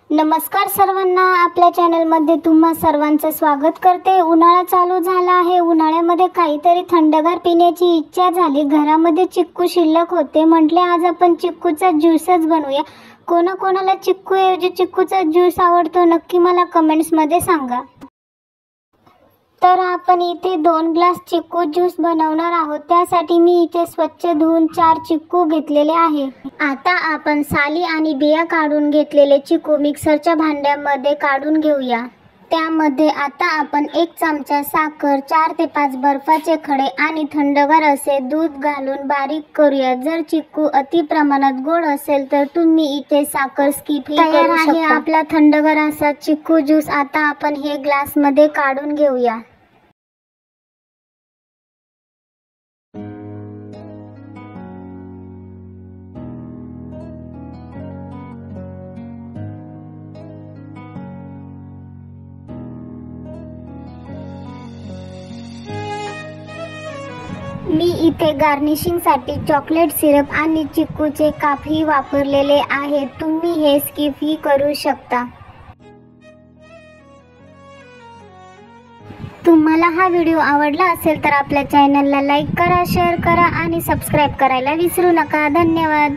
नमस्कार सर्वांना, आपल्या चॅनलमध्ये तुम्हा सर्वांचं स्वागत करते। उन्हाळा चालू झाला आहे। उन्हाळ्यामध्ये काहीतरी थंडगार पिण्याची इच्छा झाली। घरामध्ये चिक्कू शिल्लक होते, म्हटले आज आपण चिक्कूचा ज्यूसच बनवूया। कोणाकोणाला चिक्कूऐवजी चिक्कूचा ज्यूस आवडतो नक्की मला कमेंट्समध्ये सांगा। तर आपण इथे 2 ग्लास चिक्कू ज्यूस बनवणार आहोत। त्यासाठी मी इथे स्वच्छ धुवून 4 चिक्कू घेतलेले आहे। आता आपण साली आणि बिया काढून घेतलेले चिक्कू मिक्सरच्या भांड्यामध्ये काढून घेऊया। त्यामध्ये आता आपण 1 चमचा साखर, 4 ते 5 बर्फाचे खडे आणि थंडगार असे दूध घालून बारीक करूया। जर चिक्कू अति प्रमाणात गोड असेल तर तुम्ही इथे साखर स्किप करू शकता। तयार आहे आपला थंडगार असा चिक्कू ज्यूस। आता आपण हे ग्लासमध्ये काढून घेऊया। मी इथे गार्निशिंगसाठी चॉकलेट सिरप आणि चिक्कूचे कापही वापरलेले आहे। तुम्ही हे स्किपही करू शकता। तुम्हाला हा व्हिडिओ आवडला असेल तर आपल्या चॅनलला लाईक करा, शेअर करा आणि सबस्क्राईब करायला विसरू नका। धन्यवाद।